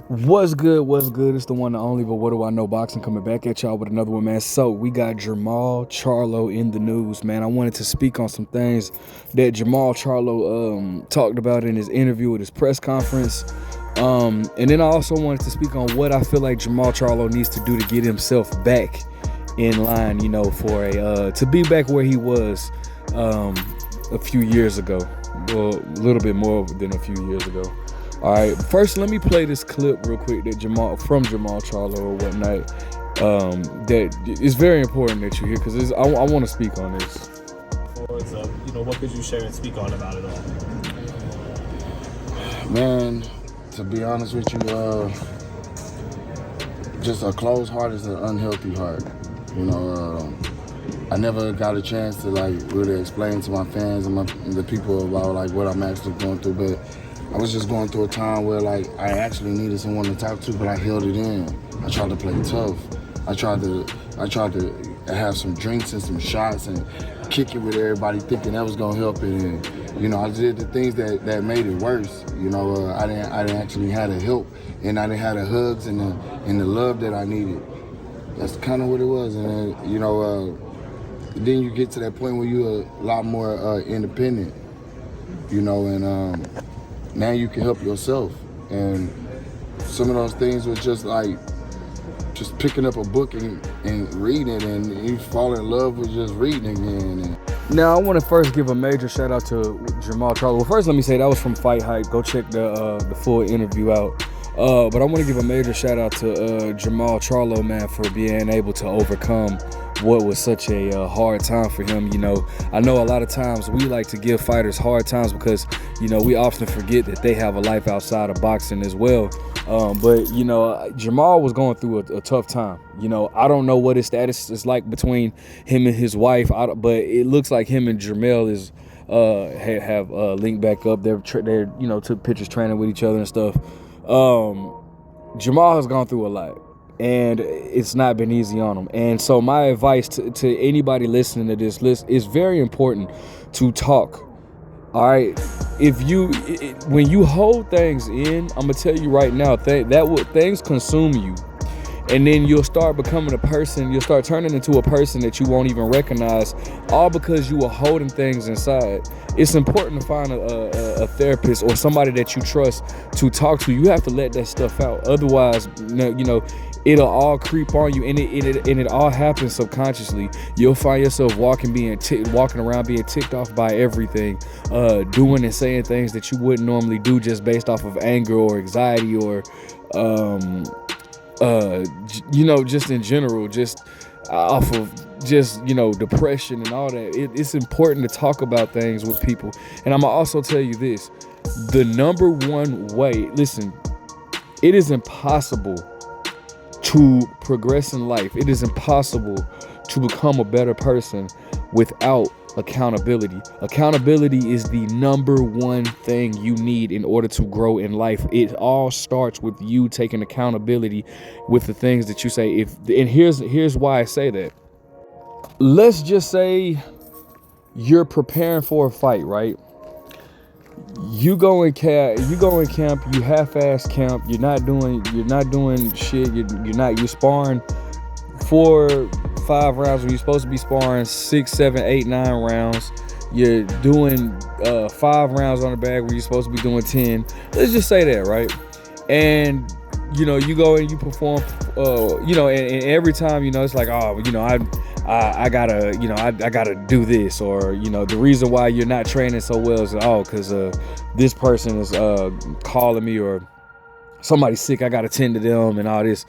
What's good? What's good? It's the one and only, but what do I know? Boxing coming back at y'all with another one, man. So we got Jermall Charlo in the news, man. I wanted to speak on some things that Jamal Charlo talked about in his interview at his press conference. And then I also wanted to speak on what I feel like Jamal Charlo needs to do to get himself back in line, for to be back where he was a few years ago. Well, a little bit more than a few years ago. All right, first let me play this clip real quick that Jamal Charlo or whatnot. That is very important that you hear because I want to speak on this. What could you share and speak on about it all? Man, to be honest with you, just a closed heart is an unhealthy heart. I never got a chance to really explain to my fans and the people about what I'm actually going through, but I was just going through a time where I actually needed someone to talk to, but I held it in. I tried to play tough. I tried to have some drinks and some shots and kick it with everybody, thinking that was gonna help it. And I did the things that made it worse. I didn't actually have the help, and I didn't have the hugs and the love that I needed. That's kind of what it was. And then you get to that point where you're a lot more independent. And now you can help yourself. And some of those things was just picking up a book and reading it, and you fall in love with just reading again. Now I want to first give a major shout out to Jamal Charlo. Well, first let me say that was from Fight Hype. Go check the full interview out. But I want to give a major shout out to Jamal Charlo, man, for being able to overcome what was such a hard time for him. I know a lot of times we like to give fighters hard times because, we often forget that they have a life outside of boxing as well. But Jamal was going through a tough time. I don't know what his status is like between him and his wife, but it looks like him and Jermall have linked back up. They're took pictures training with each other and stuff. Jamal has gone through a lot, and it's not been easy on him. And so my advice to anybody listening to this list is very important to talk. All right, when you hold things in, I'm gonna tell you right now things consume you, and then you'll start becoming a person. You'll start turning into a person that you won't even recognize, all because you were holding things inside. It's important to find a therapist or somebody that you trust to talk to. You have to let that stuff out. Otherwise, it'll all creep on you, and it all happens subconsciously. You'll find yourself walking around being ticked off by everything, doing and saying things that you wouldn't normally do just based off of anger or anxiety or just in general, just off of depression and all that. It's important to talk about things with people. And I'm gonna also tell you this: the number one way, listen, it is impossible to progress in life. It is impossible to become a better person without accountability. Accountability is the number one thing you need in order to grow in life. It all starts with you taking accountability with the things that you say. And here's why I say that. Let's just say you're preparing for a fight, right? You go in camp, you half-ass camp, you're not doing shit, you're sparring 4-5 rounds when you're supposed to be sparring 6, 7, 8, 9 rounds. You're doing 5 rounds on the bag where you're supposed to be doing 10. Let's just say that, right? And you go and you perform, and every time, it's like, I gotta do this, or the reason why you're not training so well is because this person is calling me, or somebody's sick, I gotta tend to them, and all this.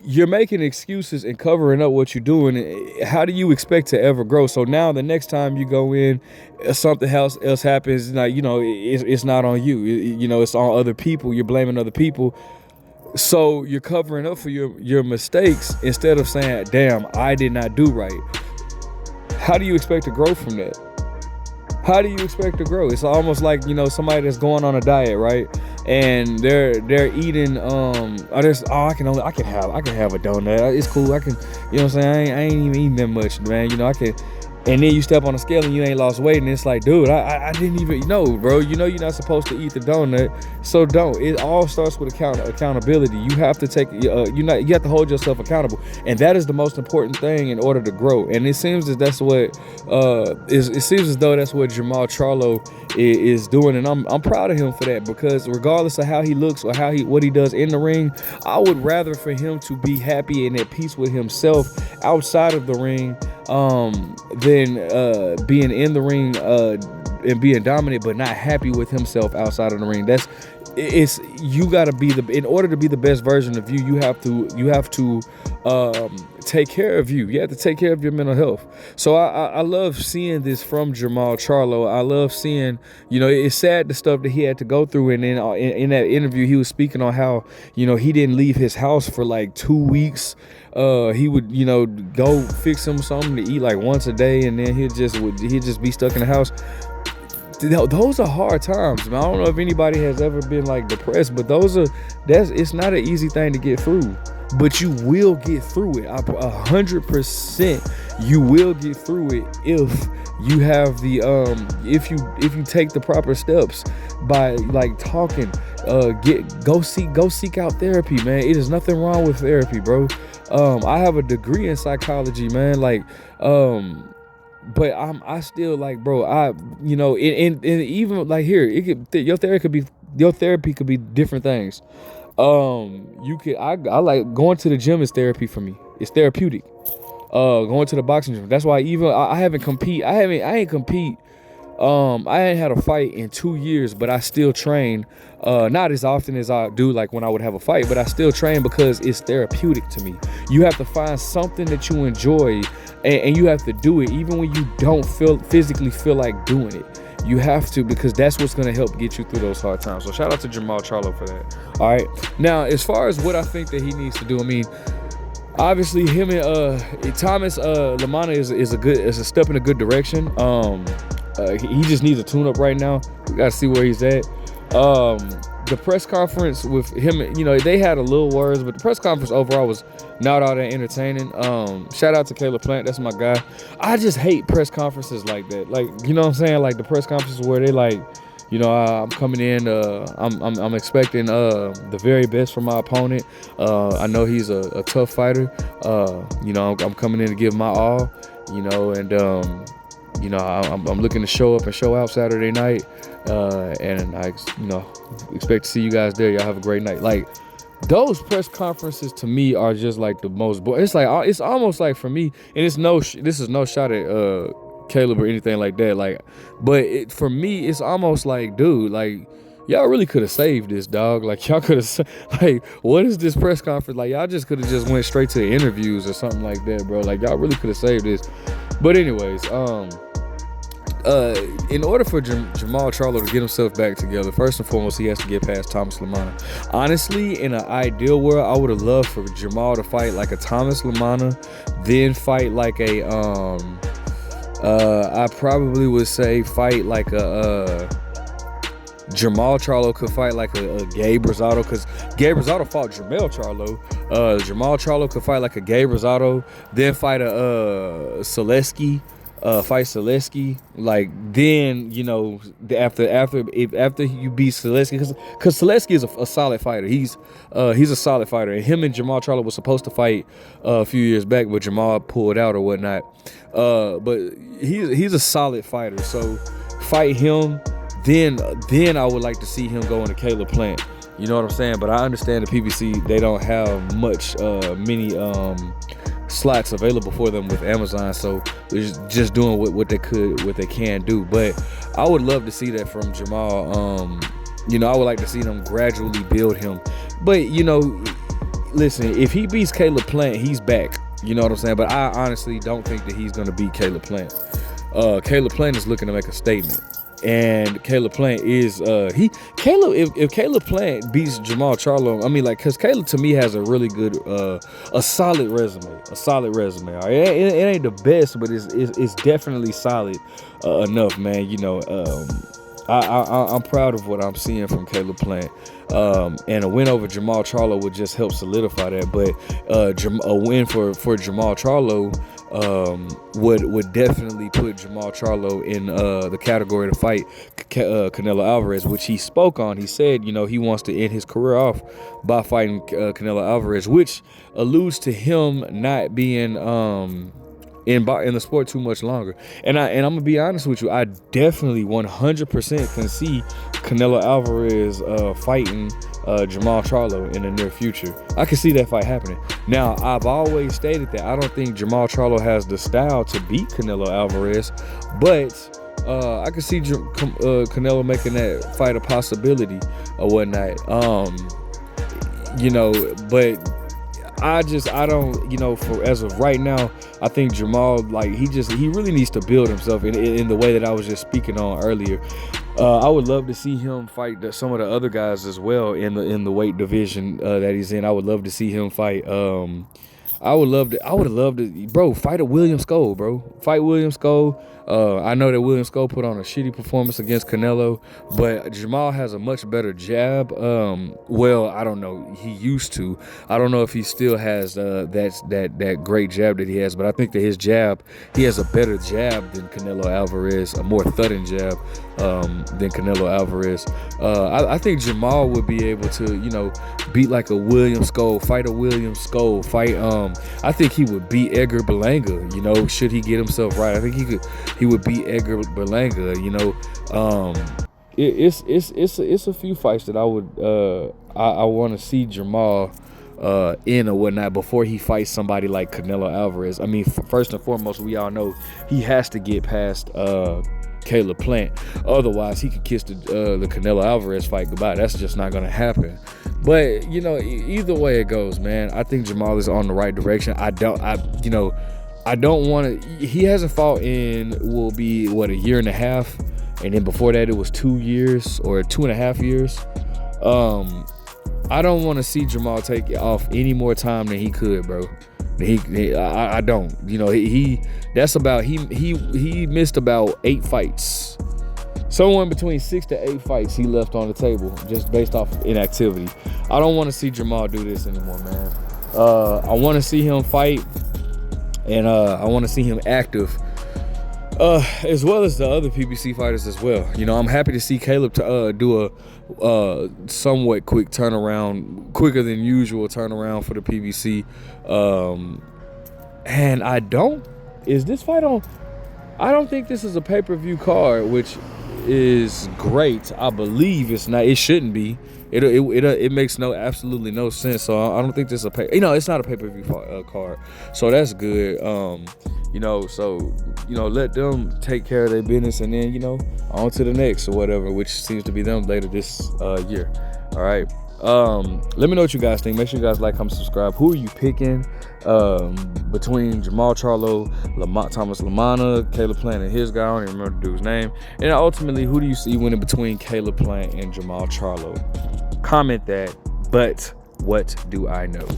You're making excuses and covering up what you're doing. How do you expect to ever grow? So now the next time you go in, something else happens. It's not on you. It's on other people. You're blaming other people. So you're covering up for your mistakes instead of saying, damn, I did not do right. How do you expect to grow from that? How do you expect to grow? It's almost like, somebody that's going on a diet, right? And they're eating I can have a donut. It's cool. I can, I ain't even eating that much, man. And then you step on the scale and you ain't lost weight, and it's like, dude, I didn't even know, bro. You know you're not supposed to eat the donut, so don't. It all starts with accountability. You have to take, you have to hold yourself accountable, and that is the most important thing in order to grow. And it seems that that's what it seems as though that's what Jamal Charlo is doing, and I'm proud of him for that, because regardless of how he looks or what he does in the ring, I would rather for him to be happy and at peace with himself outside of the ring than being in the ring and being dominant but not happy with himself outside of the ring. You gotta be in order to be the best version of you, you have to take care of you. You have to take care of your mental health. So I love seeing this from Jermall Charlo. I love seeing, it's sad the stuff that he had to go through. And then in that interview, he was speaking on how, he didn't leave his house for like 2 weeks. He would, go fix him something to eat like once a day, and then he'd just be stuck in the house. Those are hard times, man. I don't know if anybody has ever been like depressed, but it's not an easy thing to get through. But you will get through it. 100% you will get through it if you have the if you take the proper steps by like talking. Go seek out therapy, man. It is nothing wrong with therapy, bro. I have a degree in psychology, man. But I still like, bro. And even like here, your therapy could be different things. I like going to the gym is therapy for me. It's therapeutic. Going to the boxing gym. That's why I ain't compete. I ain't had a fight in 2 years, but I still train. Not as often as I do like when I would have a fight, but I still train because it's therapeutic to me. You have to find something that you enjoy, and you have to do it even when you don't physically feel like doing it. You have to, because that's what's going to help get you through those hard times. So shout out to Jamal Charlo for that. All right. Now, as far as what I think that he needs to do, I mean, obviously him and Thomas LaManna is a step in a good direction. He just needs a tune-up right now. We got to see where he's at. The press conference with him, they had a little words, but the press conference overall was not all that entertaining. Shout out to Caleb Plant, that's my guy. I just hate press conferences like that. Like, you know what I'm saying? Like the press conferences where they like, I'm coming in, I'm expecting the very best from my opponent. I know he's a tough fighter. I'm coming in to give my all, and I'm looking to show up and show out Saturday night. And I, expect to see you guys there. Y'all have a great night. Like, those press conferences to me are just like the most boring. It's like, it's almost like for me, and this is no shot at Caleb or anything like that. Like, but for me, it's almost like, dude, like, y'all really could have saved this, dog. Like, y'all could have, like, what is this press conference? Like, y'all just could have just went straight to the interviews or something like that, bro. Like, y'all really could have saved this. But anyways, in order for Jamal Charlo to get himself back together, first and foremost, he has to get past Thomas LaManna. Honestly, in an ideal world, I would have loved for Jamal to fight like a Thomas LaManna, then fight like a, I probably would say fight like a, Jermall Charlo could fight like a Gabe Rosado, because Gabe Rosado fought Jermall Charlo. Jermall Charlo could fight like a Gabe Rosado, then fight a Selesky. Fight Selesky, like, then after you beat Selesky, because Selesky is a solid fighter. He's a solid fighter, and him and Jamal Charlo was supposed to fight a few years back, but Jamal pulled out or whatnot. But he's a solid fighter, so fight him. Then I would like to see him go into Caleb Plant. You know what I'm saying? But I understand the PBC, they don't have many slots available for them with Amazon, so they're just doing what they can do. But I would love to see that from Jamal. I would like to see them gradually build him. But listen, if he beats Caleb Plant, he's back. You know what I'm saying? But I honestly don't think that he's gonna beat Caleb Plant. Caleb Plant is looking to make a statement. And Caleb Plant is if Caleb Plant beats Jamal Charlo, I mean, like, because Caleb to me has a really good a solid resume. All right? It ain't the best, but it's definitely solid enough, man. I'm proud of what I'm seeing from Caleb Plant. And a win over Jamal Charlo would just help solidify that. But a win for Jamal Charlo would definitely put Jamal Charlo in the category to fight Canelo Alvarez, which he spoke on. He said, he wants to end his career off by fighting Canelo Alvarez, which alludes to him not being in the sport too much longer. And I'm gonna be honest with you, I definitely 100% can see Canelo Alvarez fighting Jamal Charlo in the near future. I can see that fight happening. Now, I've always stated that I don't think Jamal Charlo has the style to beat Canelo Alvarez, but I can see Canelo making that fight a possibility or whatnot. But I don't, for as of right now, I think Jamal, he really needs to build himself in the way that I was just speaking on earlier. I would love to see him fight some of the other guys as well in the weight division that he's in. I would love to see him fight. I would have loved to, bro, fight a William Scope, bro. Fight William Scope. I know that William Scope put on a shitty performance against Canelo, but Jamal has a much better jab. I don't know. He used to. I don't know if he still has that great jab that he has, but I think that his jab, he has a better jab than Canelo Alvarez, a more thudding jab than Canelo Alvarez. I think Jamal would be able to, beat like a William Scope, fight a William Scope, fight. I think he would beat Edgar Berlanga. Should he get himself right? I think he would beat Edgar Berlanga. It's a few fights that I would I want to see Jamal in or whatnot before he fights somebody like Canelo Alvarez. I mean, first and foremost, we all know he has to get past Caleb Plant. Otherwise, he could kiss the Canelo Alvarez fight goodbye. That's just not going to happen. But, either way it goes, man, I think Jamal is on the right direction. I don't want to. He hasn't fought in, will be, a year and a half. And then before that, it was 2 years or 2.5 years. I don't want to see Jamal take off any more time than he could, bro. I don't. He missed about 8 fights. Somewhere in between 6 to 8 fights he left on the table just based off of inactivity. I don't want to see Jamal do this anymore, man. I want to see him fight, and I want to see him active, as well as the other PBC fighters as well. I'm happy to see Caleb do a somewhat quick turnaround, quicker than usual turnaround for the PBC. And I don't think this is a pay-per-view card, which is great. I believe it's not. It shouldn't be. It makes absolutely no sense. So I don't think this is it's not a pay-per-view card. So that's good. Let them take care of their business, and then on to the next or whatever, which seems to be them later this year. All right. Let me know what you guys think. Make sure you guys like, comment, subscribe. Who are you picking between Jamal Charlo, Thomas Lamana, Caleb Plant, and his guy? I don't even remember the dude's name. And ultimately, who do you see winning between Caleb Plant and Jamal Charlo? Comment that. But what do I know?